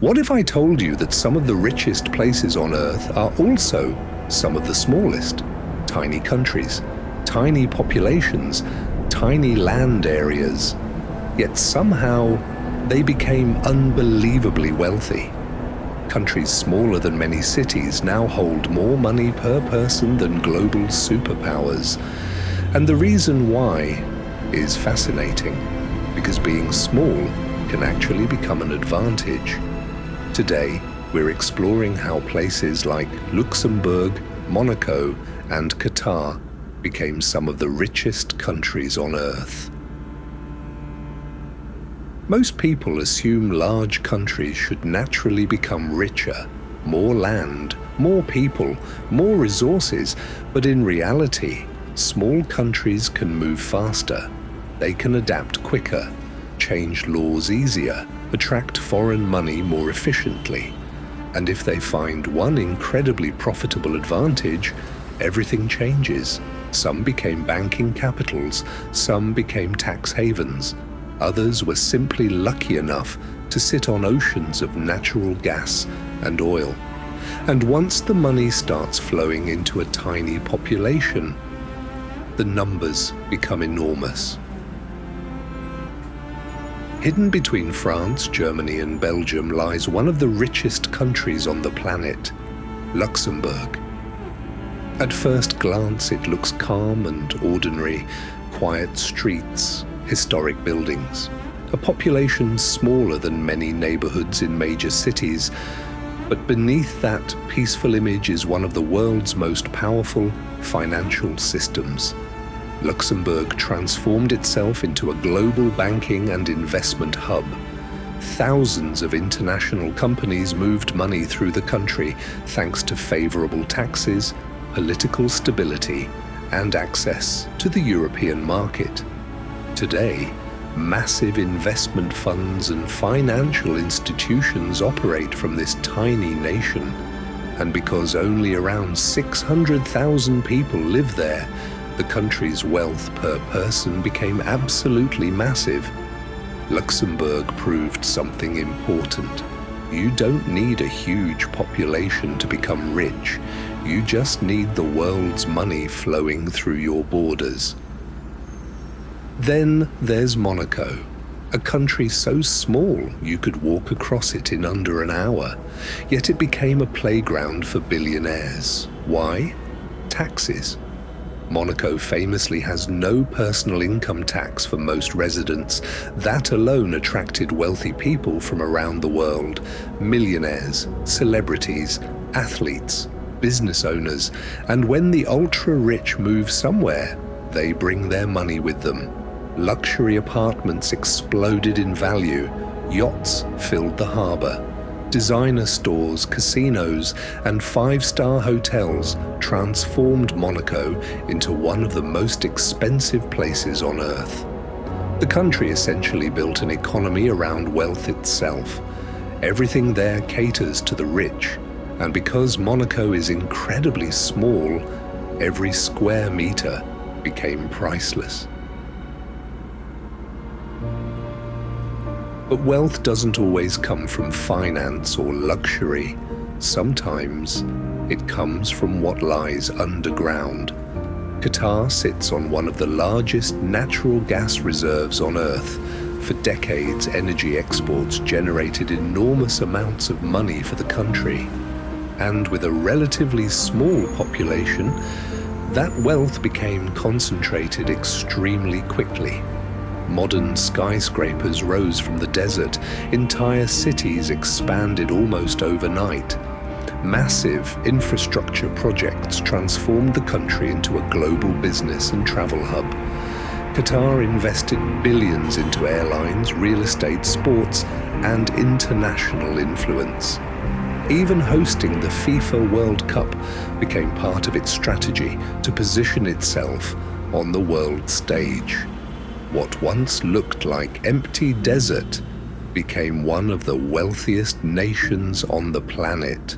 What if I told you that some of the richest places on Earth are also some of the smallest? Tiny countries, tiny populations, tiny land areas. Yet somehow they became unbelievably wealthy. Countries smaller than many cities now hold more money per person than global superpowers. And the reason why is fascinating, because being small can actually become an advantage. Today, we're exploring how places like Luxembourg, Monaco, and Qatar became some of the richest countries on Earth. Most people assume large countries should naturally become richer, more land, more people, more resources, but in reality, small countries can move faster. They can adapt quicker, change laws easier, attract foreign money more efficiently. And if they find one incredibly profitable advantage, everything changes. Some became banking capitals, some became tax havens. Others were simply lucky enough to sit on oceans of natural gas and oil. And once the money starts flowing into a tiny population, the numbers become enormous. Hidden between France, Germany, and Belgium lies one of the richest countries on the planet, Luxembourg. At first glance, it looks calm and ordinary, quiet streets, historic buildings, a population smaller than many neighborhoods in major cities, but beneath that peaceful image is one of the world's most powerful financial systems. Luxembourg transformed itself into a global banking and investment hub. Thousands of international companies moved money through the country thanks to favorable taxes, political stability, and access to the European market. Today, massive investment funds and financial institutions operate from this tiny nation. And because only around 600,000 people live there, the country's wealth per person became absolutely massive. Luxembourg proved something important. You don't need a huge population to become rich. You just need the world's money flowing through your borders. Then there's Monaco, a country so small you could walk across it in under an hour. Yet it became a playground for billionaires. Why? Taxes. Monaco famously has no personal income tax for most residents. That alone attracted wealthy people from around the world, millionaires, celebrities, athletes, business owners, and when the ultra-rich move somewhere, they bring their money with them. Luxury apartments exploded in value, yachts filled the harbor. Designer stores, casinos, and five-star hotels transformed Monaco into one of the most expensive places on Earth. The country essentially built an economy around wealth itself. Everything there caters to the rich, and because Monaco is incredibly small, every square meter became priceless. But wealth doesn't always come from finance or luxury. Sometimes it comes from what lies underground. Qatar sits on one of the largest natural gas reserves on Earth. For decades, energy exports generated enormous amounts of money for the country. And with a relatively small population, that wealth became concentrated extremely quickly. Modern skyscrapers rose from the desert. Entire cities expanded almost overnight. Massive infrastructure projects transformed the country into a global business and travel hub. Qatar invested billions into airlines, real estate, sports, and international influence. Even hosting the FIFA World Cup became part of its strategy to position itself on the world stage. What once looked like empty desert became one of the wealthiest nations on the planet.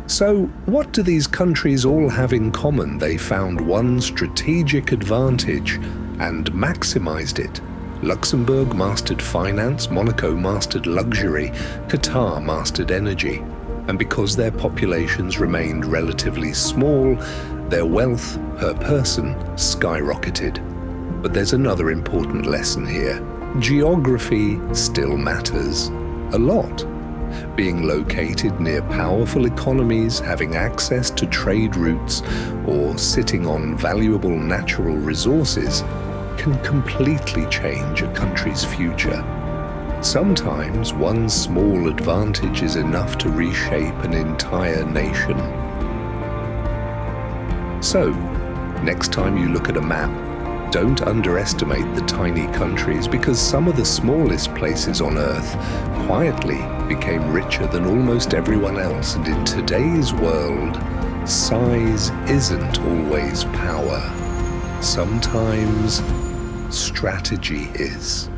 So, what do these countries all have in common? They found one strategic advantage and maximized it. Luxembourg mastered finance, Monaco mastered luxury, Qatar mastered energy. And because their populations remained relatively small, their wealth per person skyrocketed. But there's another important lesson here. Geography still matters a lot. Being located near powerful economies, having access to trade routes, or sitting on valuable natural resources can completely change a country's future. Sometimes one small advantage is enough to reshape an entire nation. So, next time you look at a map, don't underestimate the tiny countries, because some of the smallest places on Earth quietly became richer than almost everyone else. And in today's world, size isn't always power. Sometimes strategy is.